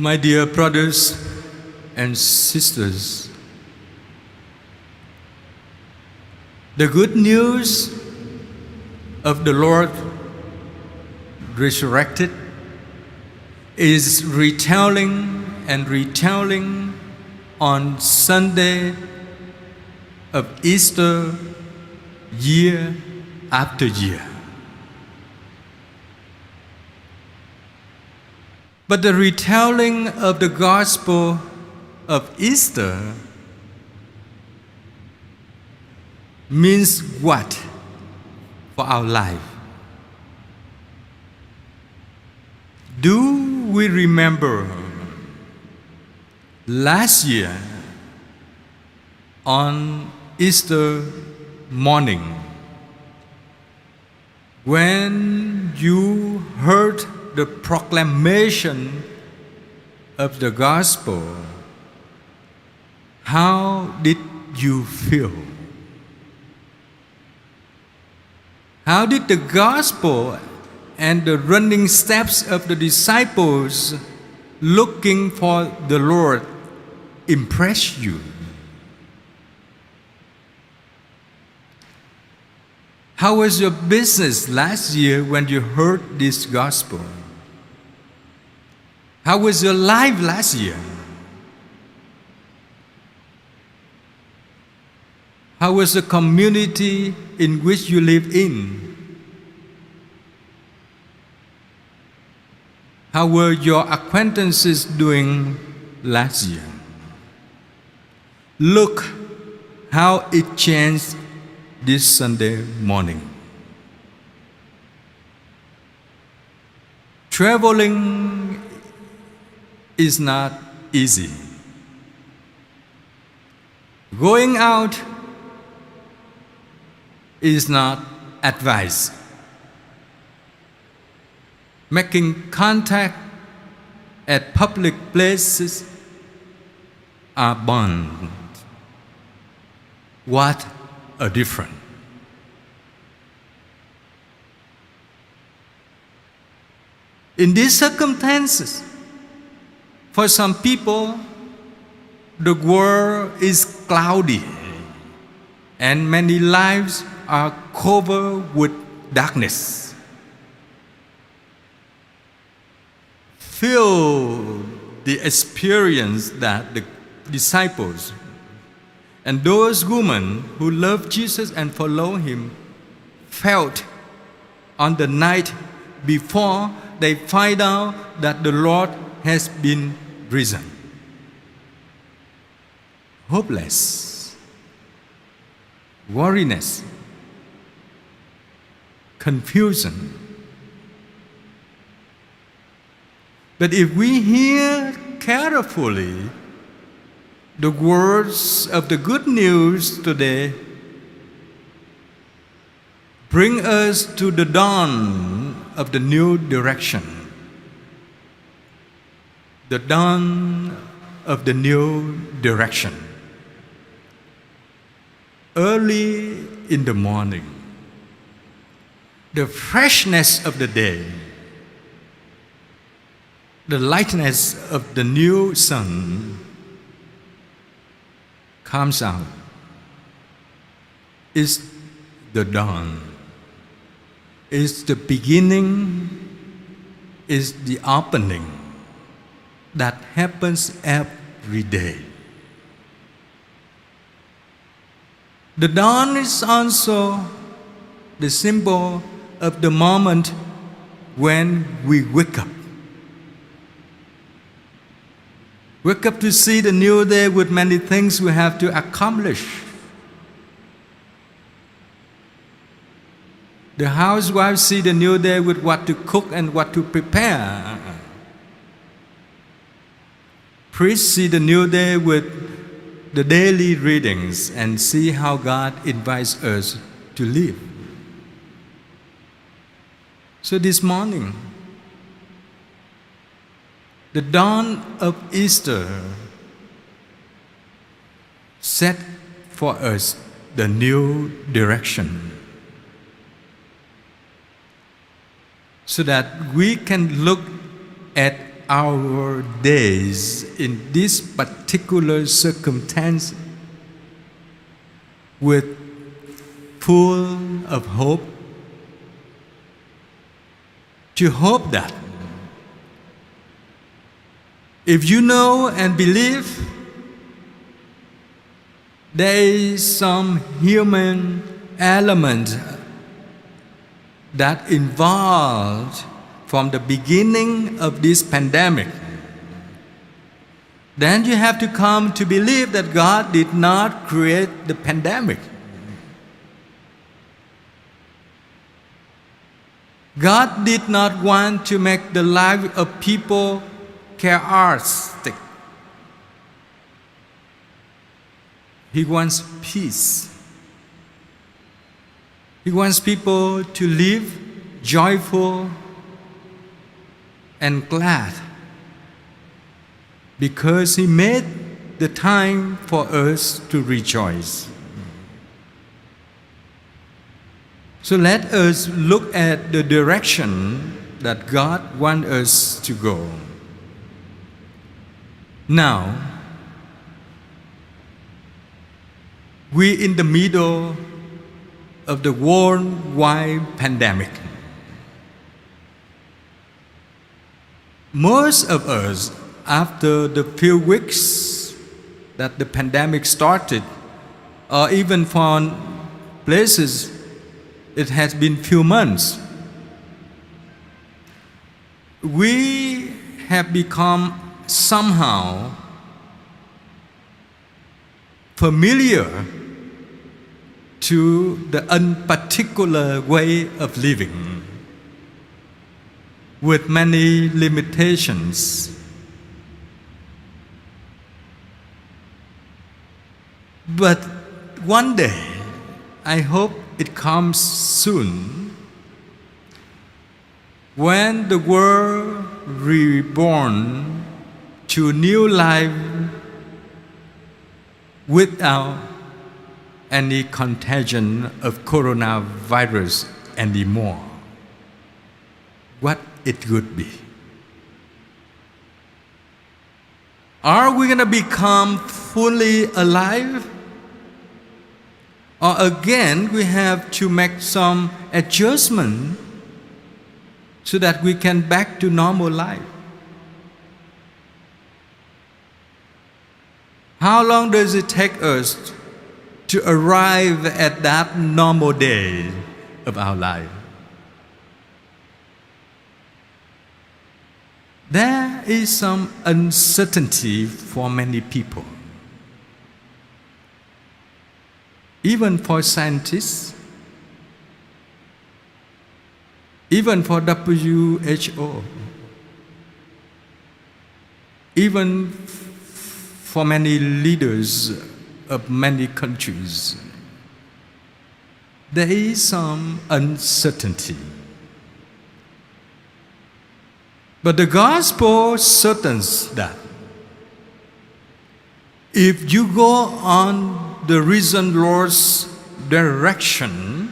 My dear brothers and sisters, the good news of the Lord resurrected is retelling and retelling on Sunday of Easter year after year. But the retelling of the gospel of Easter means what for our life? Do we remember last year on Easter morning when you heard the proclamation of the gospel? How did you feel? How did the gospel and the running steps of the disciples looking for the Lord impress you? How was your business last year when you heard this gospel? How was your life last year? How was the community in which you live in? How were your acquaintances doing last year? Look how it changed this Sunday morning. Traveling is not easy. Going out is not advised. Making contact at public places are banned. What a difference. In these circumstances, for some people, the world is cloudy and many lives are covered with darkness. Feel the experience that the disciples and those women who love Jesus and follow Him felt on the night before they find out that the Lord has been risen. Hopeless, worriness, confusion. But if we hear carefully the words of the good news today, bring us to the dawn of the new direction. The dawn of the new direction. Early in the morning, the freshness of the day, the lightness of the new sun comes out. It's the dawn. It's the beginning. It's the opening that happens every day. The dawn is also the symbol of the moment when we wake up. Wake up to see the new day with many things we have to accomplish. The housewives see the new day with what to cook and what to prepare. Priests see the new day with the daily readings and see how God invites us to live. So this morning, the dawn of Easter set for us the new direction, so that we can look at our days in this particular circumstance with full of hope, to hope that if you know and believe there is some human element that involved from the beginning of this pandemic, then you have to come to believe that God did not create the pandemic. God did not want to make the life of people chaotic. He wants peace. He wants people to live joyful and glad because He made the time for us to rejoice. So let us look at the direction that God wants us to go. Now, we're in the middle of the worldwide pandemic. Most of us, after the few weeks that the pandemic started, or even for places, it has been few months, we have become somehow familiar to the unparticular way of living with many limitations. But one day, I hope it comes soon, when the world reborn to new life without any contagion of coronavirus anymore, what it would be. Are we going to become fully alive? Or again, we have to make some adjustment so that we can back to normal life. How long does it take us to arrive at that normal day of our life? There is some uncertainty for many people. Even for scientists, even for WHO, even for many leaders of many countries, there is some uncertainty. But the gospel certains that if you go on the risen Lord's direction,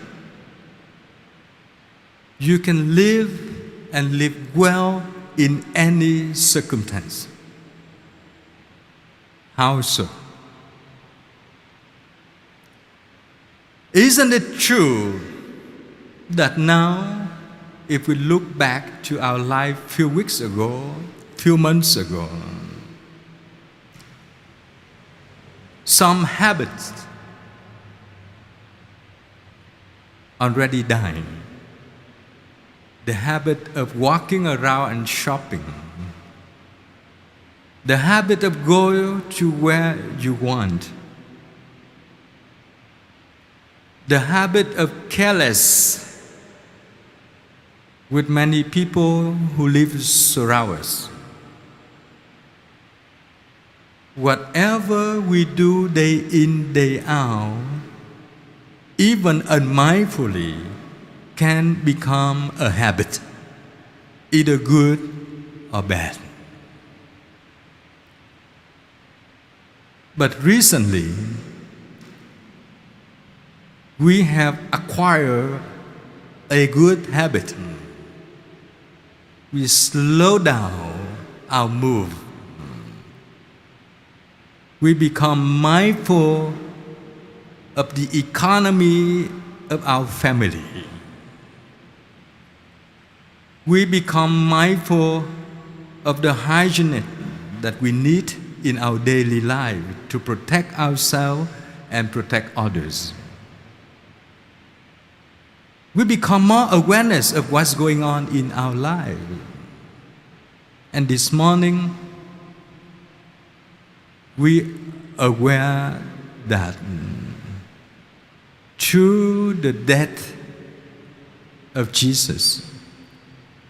you can live and live well in any circumstance. How so? Isn't it true that now, if we look back to our life few weeks ago, few months ago, some habits already dying. The habit of walking around and shopping. The habit of going to where you want. The habit of careless with many people who live around us. Whatever we do day in, day out, even unmindfully, can become a habit, either good or bad. But recently, we have acquired a good habit. We slow down our move. We become mindful of the economy of our family. We become mindful of the hygiene that we need in our daily life to protect ourselves and protect others. We become more awareness of what's going on in our life. And this morning, we aware that through the death of Jesus,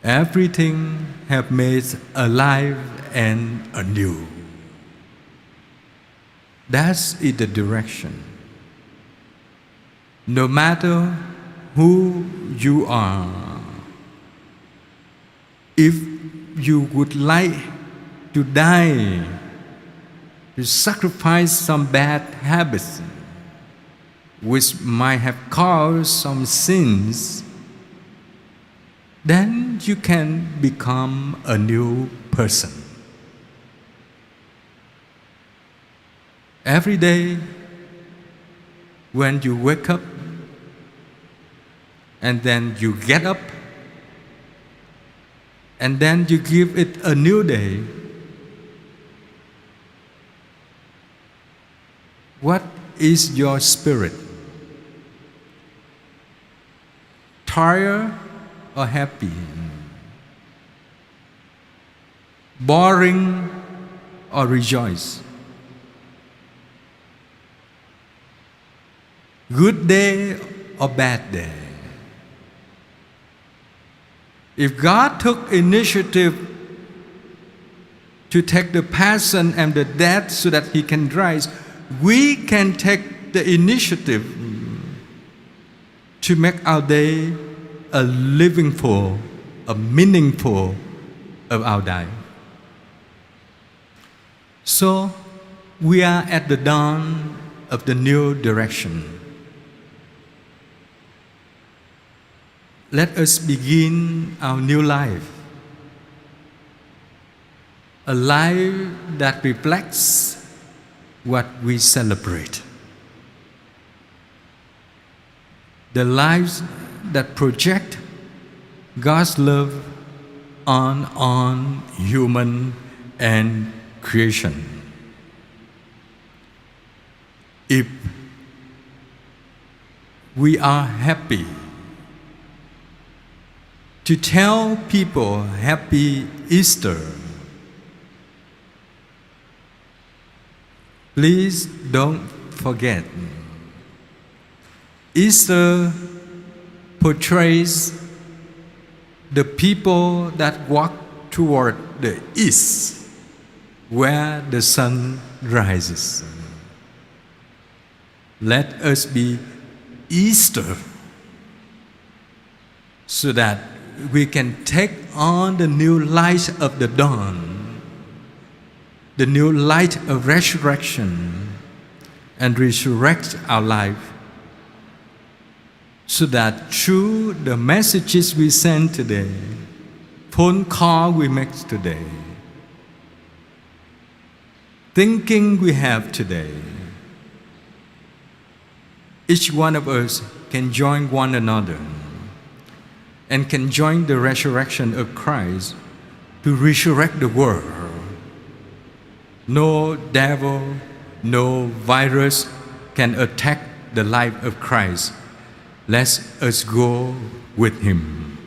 everything have made alive and anew. That's the direction. No matter who you are, if you would like to die, to sacrifice some bad habits which might have caused some sins, then you can become a new person. Every day, when you wake up, and then you get up, and then you give it a new day, what is your spirit? Tired or happy? Boring or rejoice? Good day or bad day? If God took initiative to take the passion and the death so that He can rise, we can take the initiative to make our day a livingful, a meaningful of our life. So we are at the dawn of the new direction. Let us begin our new life, a life that reflects what we celebrate, the lives that project God's love on human and creation. If we are happy to tell people Happy Easter, please don't forget, Easter portrays the people that walk toward the east, where the sun rises. Let us be Easter, so that we can take on the new light of the dawn, the new light of resurrection, and resurrect our life, so that through the messages we send today, phone call we make today, thinking we have today, each one of us can join one another and can join the resurrection of Christ to resurrect the world. No devil, no virus can attack the life of Christ. Let us go with Him.